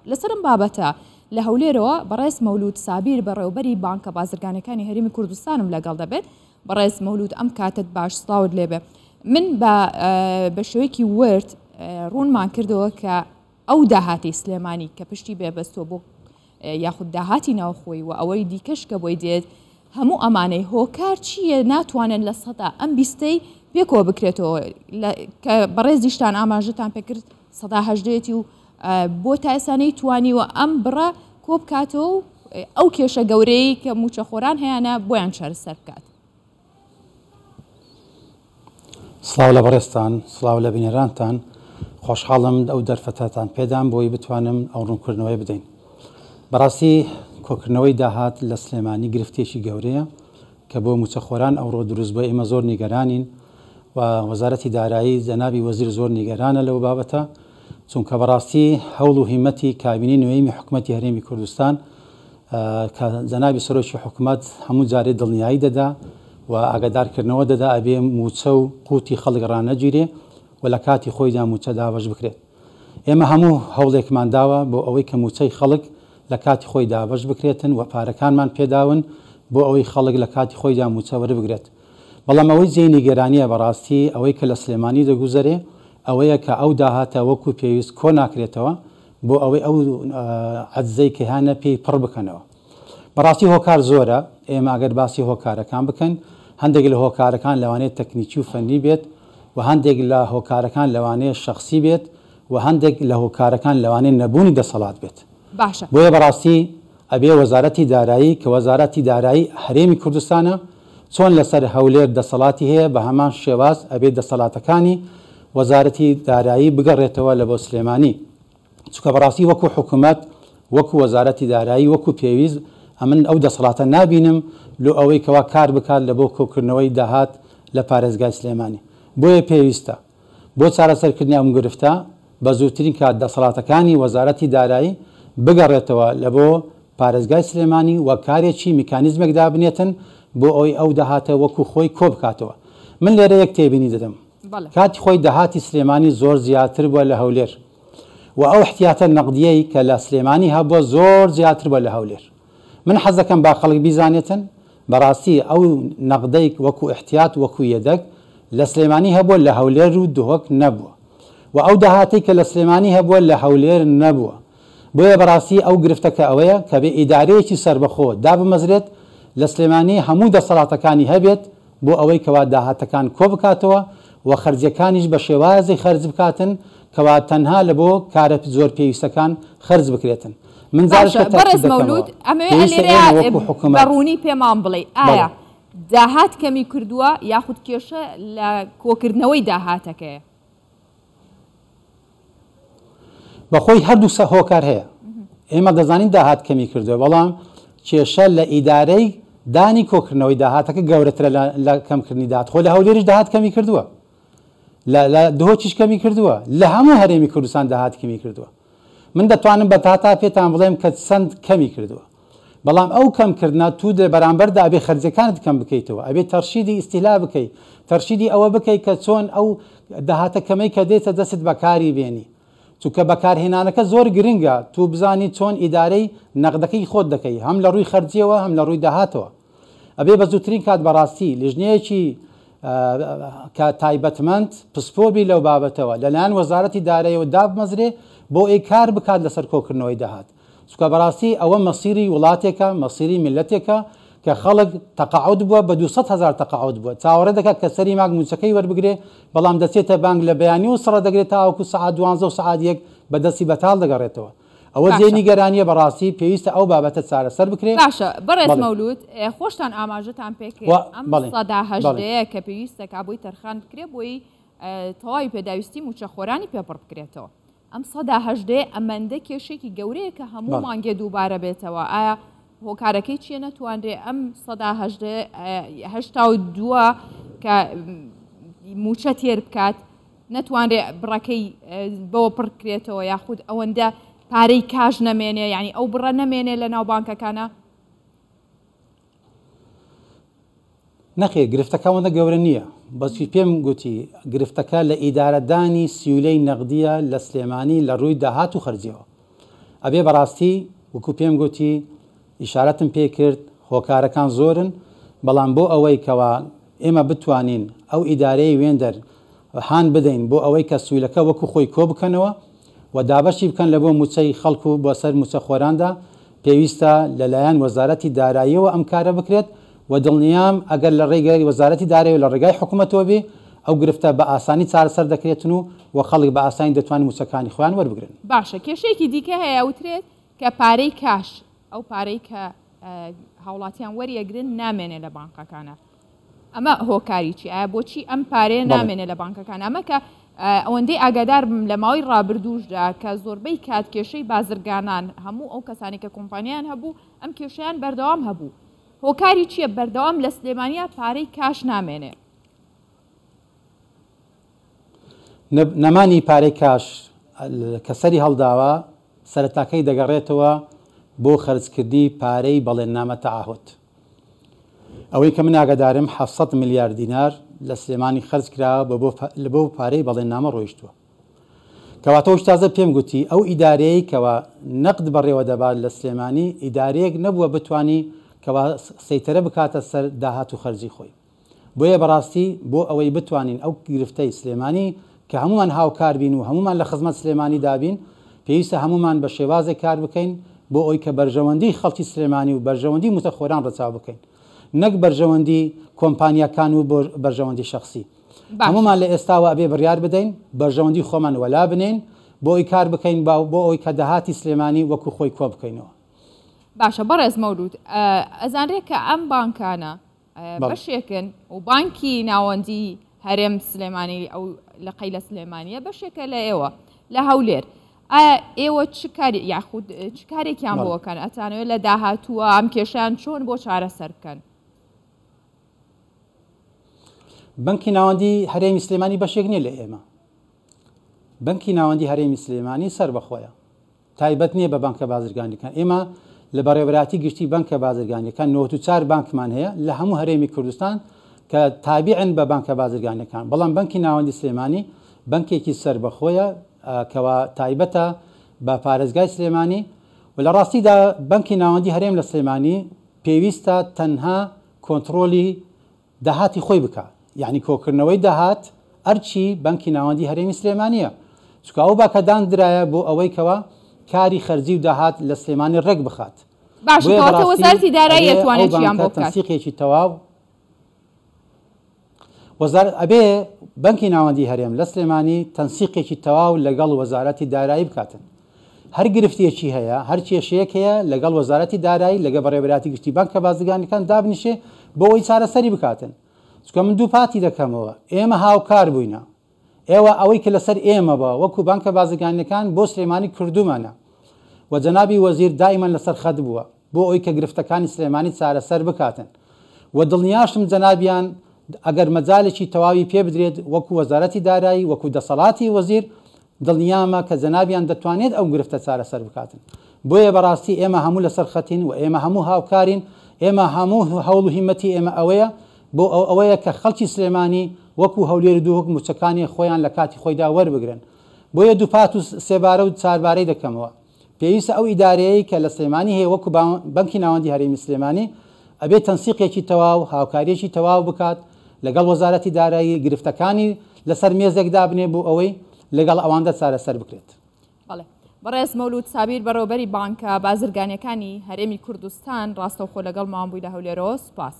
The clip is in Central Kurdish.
لەسەرم بابەتە لە هەولێرەوە بەڕێز مەولود سابیر بەڕێوەبەری بانکە بازرگانەکانی هەرێمی کوردستانم لەگەڵ دەبێت. بەڕێز مەولود ئەم کاتت باش سڵاوت لێبێ. من بە شێوەیەکی ورد ڕوونمان کردەوە کە ئەو داهاتی سلێمانی کە پشتی بێبەستۆ بۆ یاخود داهاتی ناوخۆی و ئەوەی دیکەش کە بۆی دێت هەموو ئەمانەی هۆکار چییە ناتوانن لە سەدا ئەم بیستەی پێکەوە بکرێتەوە کە بەڕێزیشتان ئاماژتان پێکرد سەدا هەژدەیەتی و بۆ تا ئێسانەی توانیوە ئەم بڕە کۆ بکاتەوە و ئەو کێشە گەورەی کە موچەخۆران هەیەە بۆیان چارەسەر بکات. سڵاو لە بەڕێستان، سڵاو لە بینێرانتان، خۆشحاڵم ئەو دەرفەتاتان پێدام بۆی بتوانم ئەو ڕوونکردنەوەی بدەین. بەڕاستی کۆکردنەوەی داهات لە سلێمانی گرفتێکی گەورەیە کە بۆ موچەخۆران ئەوڕۆ دروست بۆ ئێمە زۆر نیگەرانین و وەزارەتی دارایی جەنابی وەزیر زۆر نیگەرانە لەو بابەتە، چونکە بەڕاستی هەوڵ و هیمەتی کابینی نوێیمی حکوومەتی هەرێمی کوردستان کە جەنابی سەرۆکی حکوومەت هەموو جارێ دڵنیایی دەدا و ئاگادارکردنەوە دەدا ئەبێ موچە و قوتی خەڵک ڕانەگیرێ و لە کاتی خۆیدا موچە دابەش بکرێت. ئێمە هەموو هەوڵێکمان داوە بۆ ئەوەی کە موچەی خەڵک لە کاتی خۆی دابەش بکرێتن و پارەکانمان پێداون بۆ ئەوەی خەڵک لە کاتی خۆیدا موچە وەربگرێت. بەڵام ئەوەی جێی نیگەرانیە بەڕاستی ئەوەی کە لە سلێمانی دەگوزارێ ئەوەیە کە ئەو داهاتە وەکو پێویست کۆ ناکرێتەوە بۆ ئەوەی ئەو عەجزەی کە هانە پێی پڕ بکەنەوە. بەڕاستی هۆکار زۆرە، ئێمە ئەگەر باسی هۆکارەکان بکەن هەندێک لە هۆکارەکان لەوانەیە تەکنیکی و فەنی بێت و هەندێک لە هۆکارەکان لەوانەیە شەخصی بێت و هەندێک لە هۆکارەکان لەوانەیە نەبوونی دەسەڵات بێت. باشە بۆیە بەڕاستی ئەبێ وەزارەتی دارایی کە وەزارەتی دارایی هەرێمی کوردستانە چۆن لەسەر هەولێر دەسەڵاتی هەیە بە هەمان شێواز ئەبێ دەسەڵاتەکانی وەزارەتی دارایی بگەڕێتەوە لە بۆ سلێمانی، چونکە بەڕاستی وەکو حکوومەت وەکو وەزارەتی دارایی وەکو پێویست ئەمن ئەو دەسەڵاتە نابینم لۆ ئەوەی کەوا کار بکات لە بۆ کۆکردنەوەی داهات لە پارێزگای سلێمانی. بۆیە پێویستە بۆ چارەسەرکردنی ئەم گرفتە بە زووترین کات دەسەڵاتەکانی وەزارەتی دارایی بگەڕێتەوە لە بۆ پارێزگای سلێمانی و کارێکی میکانیزمێک دابنێتن بۆ ئەوی ئەو داهاتە وەکو خۆی کۆ بکاتەوە. من لێرە یەک تێبینی دەدەم. کاتی خۆی داهاتی سلێمانی زۆر زیاتر بووە لە هەولێر و ئەو احتیاتە نەقدیەی کە لە سلێمانی هەبووە زۆر زیاتر بووە لە هەولێر. من حەز دەکەم با خەڵک بیزانێتن بەڕاستی ئەو نەقدەی وەکو احتیات وەکو یەدەک لە سلێمانی هەبووە لە هەولێر و دهۆک نەبووە و ئەو داهاتی کە لە سلێمانی هەبووە لە هەولێر نەبووە. بۆیە بەڕاستی ئەو گرفتەکە ئەوەیە کە بێ ئیدارەیەکی سربەخۆ دابمەزرێت لە سلێمانی هەموو دەسەڵاتەکانی هەبێت بۆ ئەوەی کەوا داهاتەکان کۆ بکاتەوە و خەرجیەکانیش بە شێوازی خەرج بکاتن کەوا تەنها لە بۆ کارە زۆر پێویستەکان خەرج بکرێتن. من بەڕێز مەولود ئەمەوێ بەڕوونی پێمان بڵێ ئایا داهات کەمی کردووە یاخود کێشە لە کۆکردنەوەی داهاتەکەیە؟ بەخۆی هەردوو هۆکار هەیە، ئێمە دەزانین داهات کەمی کردووە، بەڵام کێشە لە ئیدارەی دانی کۆکردنەوەی داهاتەکە گەورەترە لە کەمکردنی داهات. خۆ لە هەولێریش داهات کەمی کردووە، لە دهۆکیش کەمی کردووە، لە هەموو هەرێمی کوردستان داهات کەمی کردووە. من دەتوانم بە تاتا پێتان بڵێم کە چەند کەمی کردووە، بەڵام ئەو کەمکردنا تو بەرامبەردا ئەبێ خەرجەکانت کەم بکەیتەوە، ئەبێ تەرشیدی ئیستیلا بکەیت، تەرشیدی ئەوە بکەیت کە چۆن ئەو داهاتە کەمەی کە دێتە دەست بەکاری بێنی، چونکە بەکارهێنانەکە زۆر گرنگە تو بزانی چۆن ئیدارەی نەقدەکەی خۆت دەکەی، هەم لە ڕووی خەرجیەوە هەم لە ڕووی داهاتەوە. ئەبێ بە زووترین کات بەڕاستی لیژنەیەکی کە تایبەتمەند پسپۆبی لەو بابەتەوە لەلایەن وەزارەتی داراییەوە دابمەزرێ بۆ ئەی کار بکات لەسەر کۆکردنەوەی داهات، چونکە بەڕاستی ئەوە مەسیری وڵاتێکە، مەسیری میلەتێکە کە خەڵک تەقاعود بووە بە 200,000 تەقاعود بووە، چاوەڕێ دەکات کە سەری ماک موچەکەی وەربگرێ، بەڵام دەچێتە بانگ لە بەیانی و سڕە دەگرێت تاوەکو سەعات 12 و سەعات 1 بەدەستی بەتاڵ دەگەڕێتەوە. ئەوە جێی نیگەرانیە بەڕاستی پێویستە ئەو بابەتە چارەسەر بکرێت. باشە بەڕێز مەولود خۆشتان ئاماژەتان پێکرێت ئەم سەدا هەژدەیە کە پێویستە کابووی تەرخان بکرێت بۆی تەواوی پێداویستی موچەخۆرانی پێپڕ بکرێتەوە. ئەم سەدا هەژدەیە ئەمەندە کێشێکی گەورەیە کە هەموو مانگێ دووبارە بێتەوە. ئایا هۆکارەکەی چیە نەتوانرێ ئەم سەدا هەشتا و دووە کە موچە تێر بکات نەتوانرێ بڕەکەی بەوە پڕکرێتەوە یاخود ئەوەندە پارەی کاژ نەمێنێ، یعنی ئەو بڕە نەمێنێ لە ناو بانکەکانە؟ نەخێ گرفتەکەوەندە گەورە نییە، بەچی پێم گوتی گرفتەکە لە ئیدارەدانی سیولەی نەقدیە لە سلێمانی لە ڕووی داهات و خەرجیەوە. ئەبێ بەڕاستی وەکو پێم گوتی ئیشارەتم پێ کرد هۆکارەکان زۆرن بەڵام بۆ ئەوەی کەوا ئێمە بتوانین ئەو ئیدارەی وێندەر هاان بدەین بۆ ئەوەی کە سوولەکە وەکو خۆی کۆ بکەنەوە و دابەشی بکەن لە بۆ موچەی خەڵکو بۆ سەر موچەخۆراندا پێویستە لەلایەن وەزارەتی داراییەوە ئەم کارە بکرێت و دڵنیام ئەگەر لە ڕێگەی وەزارەتی دارایی و لە ڕێگای حکوومەتەوە بێ ئەو گرفتە بە ئاسانی چارەسەر دەکرێتن و خەڵک بە ئاسانی دەتوانین موچەکانی خۆیان وەربگرن. باشە کێشەیەکی دیکە هەیە وترێت کە پارەی کاش ئەو پارەی کە هاوڵاتیان وەریەگرن نامێنێ لە بانکەکانە ئەمە هۆکاری چی ئایا بۆچی ئەم پارەیە نامێنێ لە بانکەکان ئەمە کە ئەوەندەی ئاگادار لە ماوەی ڕابردووشدا کە زۆربەی کات کێشەی بازرگانان هەموو ئەو کەسانی کە کۆمپانیان هەبوو ئەم کێشیان بەردەوام هەبوو هۆکاری چییە بەردەوام لە سلێمانیا پارەی کاش نامێنێ نەمانی پارەی کاش کە سەری هەڵداوە سەرەتاکەی دەگەڕێتەوە بۆ خەرجکردنی پارەی بەڵێننامە تەعاهود ئەوەی کە من ئاگادارم 700 میلیارد دینار لە سلێمانی خەرج کراوە لە بۆ پارەی بەڵێننامە ڕۆیشتووە کەواتەوەش تازە پێم گوتی ئەو ئیدارەیە کەوا نەقد بەڕێوە دەبات لە سلێمانی ئیدارەیەک نەبووە بتوانی کەوا سەیتەرە بکاتە سەر داهات و خەرجی خۆی بۆیە بەڕاستی بۆ ئەوەی بتوانین ئەو گرفتەی سلێمانی کە هەمومان هاوکار بین و هەمومان لە خزمەت سلێمانی دابین پێویستە هەمومان بە شێوازێک کار بکەین بۆ ئەوی کە بەرژەوەندی خەڵکی سلێمانی و بەرژەوەندی موتەخۆران ڕەچاو بکەین نەک بەرژەوەندی کۆمپانیەکان و بەرژەوەندی شخصی هەمومان لە ئێستاوە ئەبێ بڕیار بدەین بەرژەوەندی خۆمان وەلا بنین بۆ ئەوی کار بکەین بۆ ئەوی کە داهاتی سلێمانی وەکو خۆی کۆ بکەینەوە. باشە بەڕێز مەولود ئەزانرێت کە ئەم بانکانە بەشێکن و بانکی ناوەندی هەرێم سلێمانی ئەو لە قەیلە سلێمانیە بەشێکە لە ئێوە لە هەولێر ئایا ئێوە چ کاری یاخود چ کارێکیان بۆکەن ئەتانەوێت لە داهاتووە ئەم کێشیان چۆن بۆ چارەسەر بکەن؟ بانکی ناوەندی هەرێمی سلێمانی بەشێک نییە لە ئێمە بانکی ناوەندی هەرێمی سلێمانی سەر بەخۆیە تایبەت نییە بە بانکە بازرگانیەکان ئێمە لە بەڕێوەبەراتی گشتی بانکە بازرگانیەکان 94 بانکمان هەیە لە هەموو هەرێمی کوردستان کە تابعن بە بانکە بازرگانیەکان بەڵام بانکی ناوەندی سلێمانی بانکێکی سەر بەخۆیە کەوا تایبەتە بە پارێزگای سلێمانی و لە ڕاستیدا بانکی ناوەندی هەرێم لە سلێمانی پێویستە تەنها کۆنتترۆلی داهاتی خۆی بکە یعنی کۆکردنەوەی داهات ئەرچی بانکی ناوەندی هەرێمی سلێمانیە چکە ئەو باکەدان درایە بۆ ئەوەی کەوا کاری خەرجی و داهات لە سلێمانی ڕێک بخات باشە وەزارەتی دارایی دەتوانێت چیان بۆ بکات تەنسیقێکی تەواو ئەبێ بانکی ناوەندی هەرێم لە سلێمانی تەنسیقێکی تەواو لەگەڵ وەزارەتی دارایی بکاتن هەر گرفتێکی هەیە هەر کێشەیەک هەیە لەگەڵ وەزارەتی دارایی لەگە بەڕێوەبەراتی گشتی بانکە بازرگانیەکان دابنیشێ بۆ ئەوی چارەسەری بکاتن چکە من دوو پاتی دەکەمەوە ئێمە هاوکار بووینە ئێوە ئەوەی کە لەسەر ئێمە بە وەکو بانکە بازرگانیەکان بۆ سلێمانی کردومانە و جەنابی وەزیر دائیمەن لەسەر خەت بووە بۆ ئەوی کە گرفتەکانی سلێمانی چارەسەر بکاتن و دڵنیاشم جەنابیان ئەگەر مەجالێکی تەواوی پێ بدرێت وەکو وەزارەتی دارایی وەکو دەسەڵاتی وەزیر دڵنیامە کە جەنابیان دەتوانێت ئەو گرفتە چارەسەر بکاتن بۆیە بەڕاستی ئێمە هەموو لەسەر خەتین و ئێمە هەموو هاوکارین ئێمە هەموو هەوڵ و هیمەتی ئێمە ئەوەیە بۆ ئەوەیە کە خەڵکی سلێمانی وەکو هەولێر دوو حکم موچەکانی خۆیان لە کاتی خۆیدا وەربگرن بۆیە دووپات و سێبارە و چاربارەی دەکەمەوە پێویستە ئەو ئیدارەیە کە لە سلێمانی هەیە وەکو بانکی ناوەندی هەرێمی سلێمانی ئەبێت تەنسیقێکی تەواو هاوکاریەکی تەواو بکات لەگەڵ وەزارەتی دارایی گرفتەکانی لەسەر مێزێکدا بنێ بۆ ئەوەی لەگەڵ ئەواندا چارەسەر بکرێت. بەڕێز مەولود سابیر بەڕێوەبەری بانکە بازرگانیەکانی هەرێمی کوردستان ڕاستەوخۆ لەگەڵ ماوە بووی لە هەولێرەوە سوپاس.